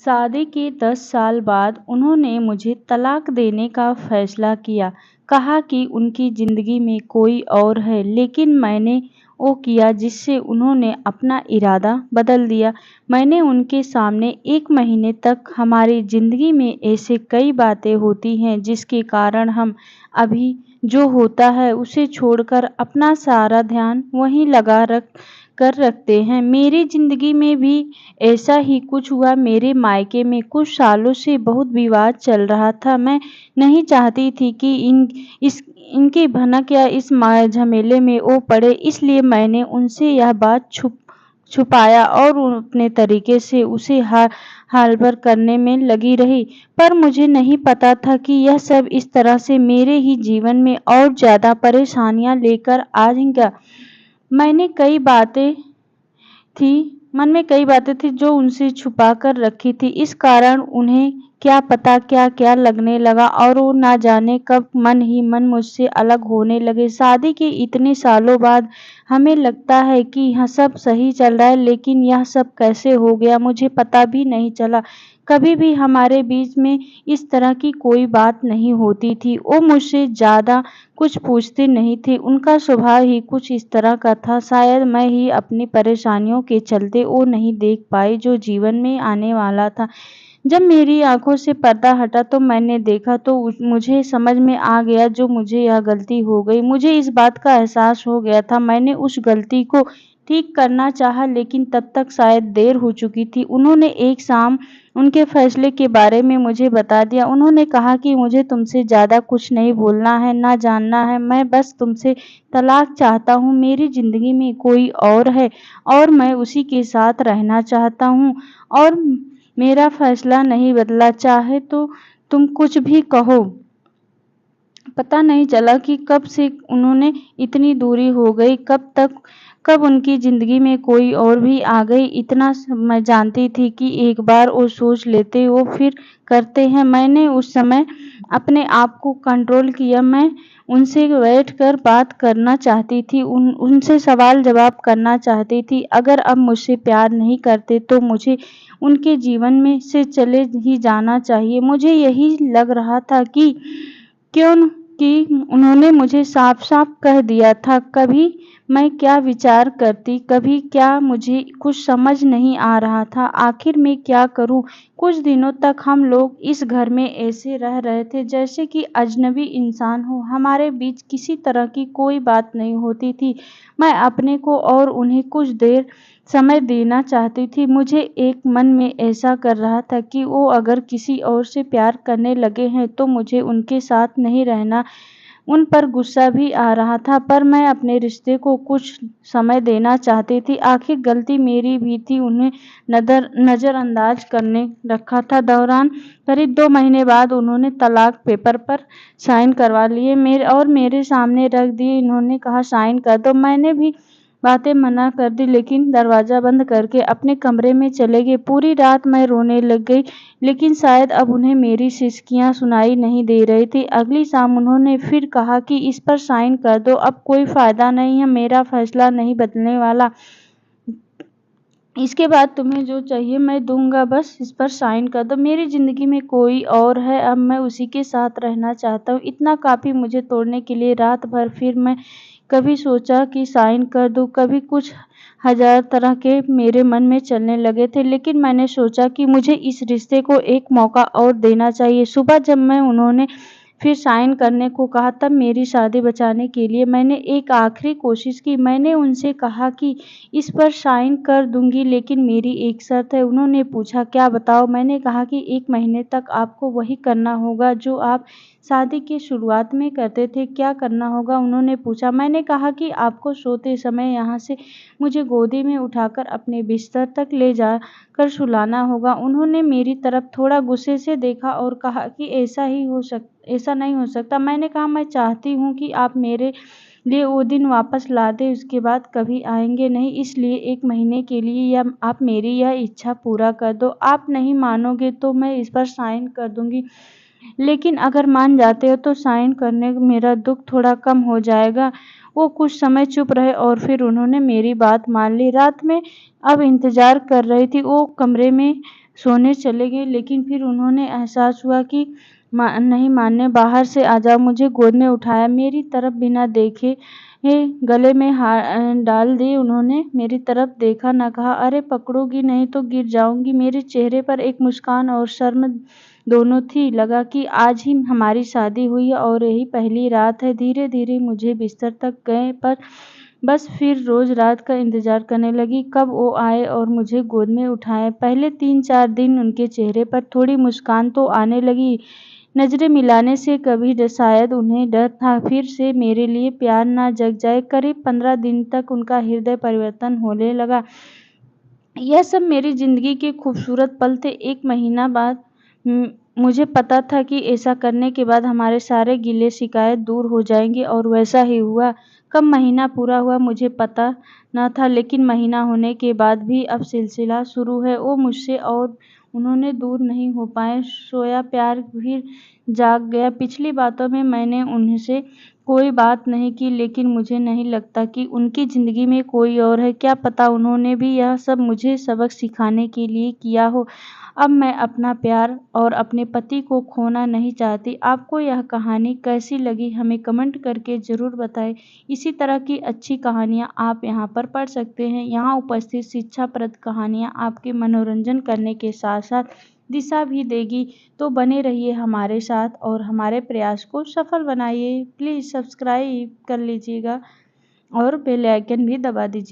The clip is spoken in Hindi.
शादी के 10 साल बाद उन्होंने मुझे तलाक देने का फैसला किया। कहा कि उनकी ज़िंदगी में कोई और है, लेकिन मैंने वो किया जिससे उन्होंने अपना इरादा बदल दिया। मैंने उनके सामने 1 महीने तक हमारी ज़िंदगी में ऐसे कई बातें होती हैं जिसके कारण हम अभी जो होता है उसे छोड़कर अपना सारा ध्यान वहीं लगा रखते हैं। मेरी ज़िंदगी में भी ऐसा ही कुछ हुआ। मेरे मायके में कुछ सालों से बहुत विवाद चल रहा था। मैं नहीं चाहती थी कि इनकी भनक या इस झमेले में वो पड़े, इसलिए मैंने उनसे यह बात छुपाया और अपने तरीके से उसे हाल भर करने में लगी रही। पर मुझे नहीं पता था कि यह सब इस तरह से मेरे ही जीवन में और ज़्यादा परेशानियां लेकर आएगा। मन में कई बातें थी जो उनसे छुपा कर रखी थी। इस कारण उन्हें क्या पता क्या-क्या लगने लगा और वो ना जाने कब मन ही मन मुझसे अलग होने लगे। शादी के इतने सालों बाद हमें लगता है कि यह सब सही चल रहा है, लेकिन यह सब कैसे हो गया मुझे पता भी नहीं चला। कभी भी हमारे बीच में इस तरह की कोई बात नहीं होती थी। वो मुझसे ज़्यादा कुछ पूछते नहीं थे। उनका स्वभाव ही कुछ इस तरह का था। शायद मैं ही अपनी परेशानियों के चलते वो नहीं देख पाई जो जीवन में आने वाला था। जब मेरी आँखों से पर्दा हटा तो मैंने देखा तो मुझे समझ में आ गया जो मुझे यह गलती हो गई। मुझे इस बात का एहसास हो गया था। मैंने उस गलती को ठीक करना चाहा, लेकिन तब तक शायद देर हो चुकी थी। उन्होंने एक शाम उनके फैसले के बारे में मुझे बता दिया। उन्होंने कहा कि मुझे तुमसे ज़्यादा कुछ नहीं बोलना है, ना जानना है। मैं बस तुमसे तलाक चाहता हूँ। मेरी ज़िंदगी में कोई और है और मैं उसी के साथ रहना चाहता हूँ और मेरा फैसला नहीं बदला। चाहे तो तुम कुछ भी कहो। पता नहीं चला कि कब से उन्होंने इतनी दूरी हो गई, कब उनकी ज़िंदगी में कोई और भी आ गई। इतना मैं जानती थी कि एक बार वो सोच लेते वो फिर करते हैं। मैंने उस समय अपने आप को कंट्रोल किया। मैं उनसे बैठकर बात करना चाहती थी, उनसे सवाल जवाब करना चाहती थी। अगर अब मुझसे प्यार नहीं करते तो मुझे उनके जीवन में से चले ही जाना चाहिए। मुझे यही लग रहा था कि क्यों कि उन्होंने मुझे साफ-साफ कह दिया था। कभी मैं क्या विचार करती, कभी क्या, मुझे कुछ समझ नहीं आ रहा था। आखिर मैं क्या करूं? कुछ दिनों तक हम लोग इस घर में ऐसे रह रहे थे जैसे कि अजनबी इंसान हो। हमारे बीच किसी तरह की कोई बात नहीं होती थी। मैं अपने को और उन्हें कुछ देर समय देना चाहती थी। मुझे एक मन में ऐसा कर रहा था कि वो अगर किसी और से प्यार करने लगे हैं तो मुझे उनके साथ नहीं रहना। उन पर गुस्सा भी आ रहा था, पर मैं अपने रिश्ते को कुछ समय देना चाहती थी। आखिर गलती मेरी भी थी, उन्हें नज़रअंदाज करने रखा था। दौरान करीब 2 महीने बाद उन्होंने तलाक पेपर पर साइन करवा लिए मेरे सामने रख दिए। इन्होंने कहा साइन कर दो। मैंने भी बातें मना कर दी, लेकिन दरवाज़ा बंद करके अपने कमरे में चले गए। पूरी रात मैं रोने लग गई, लेकिन शायद अब उन्हें मेरी सिसकियाँ सुनाई नहीं दे रही थी। अगली शाम उन्होंने फिर कहा कि इस पर साइन कर दो, अब कोई फ़ायदा नहीं है, मेरा फैसला नहीं बदलने वाला। इसके बाद तुम्हें जो चाहिए मैं दूँगा, बस इस पर साइन कर दो। मेरी ज़िंदगी में कोई और है, अब मैं उसी के साथ रहना चाहता हूँ। इतना काफ़ी मुझे तोड़ने के लिए। रात भर फिर मैं कभी सोचा कि साइन कर दूँ, कभी कुछ हज़ार तरह के मेरे मन में चलने लगे थे, लेकिन मैंने सोचा कि मुझे इस रिश्ते को एक मौका और देना चाहिए। सुबह जब उन्होंने फिर साइन करने को कहा, तब मेरी शादी बचाने के लिए मैंने एक आखिरी कोशिश की। मैंने उनसे कहा कि इस पर साइन कर दूँगी, लेकिन मेरी एक शर्त है। उन्होंने पूछा, क्या बताओ? मैंने कहा कि 1 महीने तक आपको वही करना होगा जो आप शादी की शुरुआत में करते थे। क्या करना होगा? उन्होंने पूछा। मैंने कहा कि आपको सोते समय यहाँ से मुझे गोदी में उठाकर अपने बिस्तर तक ले जाकर सुलाना होगा। उन्होंने मेरी तरफ थोड़ा गुस्से से देखा और कहा कि ऐसा नहीं हो सकता। मैंने कहा, मैं चाहती हूँ कि आप मेरे लिए वो दिन वापस ला दें, उसके बाद कभी आएँगे नहीं। इसलिए 1 महीने के लिए या आप मेरी यह इच्छा पूरा कर दो। आप नहीं मानोगे तो मैं इस पर साइन कर दूँगी, लेकिन अगर मान जाते हो तो साइन करने मेरा दुःख थोड़ा कम हो जाएगा। वो कुछ समय चुप रहे और फिर उन्होंने मेरी बात मान ली। रात में अब इंतज़ार कर रही थी। वो कमरे में सोने चले गए, लेकिन फिर उन्होंने एहसास हुआ कि नहीं माने, बाहर से आ जाओ। मुझे गोद में उठाया, मेरी तरफ बिना देखे गले में हाथ डाल दी। उन्होंने मेरी तरफ देखा, न कहा, अरे पकड़ोगी नहीं तो गिर जाऊंगी। मेरे चेहरे पर एक मुस्कान और शर्म दोनों थी। लगा कि आज ही हमारी शादी हुई है और यही पहली रात है। धीरे धीरे मुझे बिस्तर तक गए, पर बस फिर रोज रात का इंतजार करने लगी, कब वो आए और मुझे गोद में उठाए। पहले 3-4 दिन उनके चेहरे पर थोड़ी मुस्कान तो आने लगी, नजरें मिलाने से कभी शायद उन्हें डर था फिर से मेरे लिए प्यार ना जग जाए। करीब 15 दिन तक उनका हृदय परिवर्तन होने लगा। यह सब मेरी जिंदगी के खूबसूरत पल थे। 1 महीना बाद मुझे पता था कि ऐसा करने के बाद हमारे सारे गिले शिकायत दूर हो जाएंगे, और वैसा ही हुआ। कब महीना पूरा हुआ मुझे पता न था, लेकिन महीना होने के बाद भी अब सिलसिला शुरू है। वो मुझसे और उन्होंने दूर नहीं हो पाए। सोया प्यार फिर जाग गया। पिछली बातों में मैंने उनसे कोई बात नहीं की, लेकिन मुझे नहीं लगता कि उनकी जिंदगी में कोई और है। क्या पता उन्होंने भी यह सब मुझे सबक सिखाने के लिए किया हो। अब मैं अपना प्यार और अपने पति को खोना नहीं चाहती। आपको यह कहानी कैसी लगी हमें कमेंट करके ज़रूर बताएं। इसी तरह की अच्छी कहानियाँ आप यहाँ पर पढ़ सकते हैं। यहाँ उपस्थित शिक्षाप्रद कहानियाँ आपके मनोरंजन करने के साथ साथ दिशा भी देगी। तो बने रहिए हमारे साथ और हमारे प्रयास को सफल बनाइए। प्लीज़ सब्सक्राइब कर लीजिएगा और बेल आइकन भी दबा दीजिए।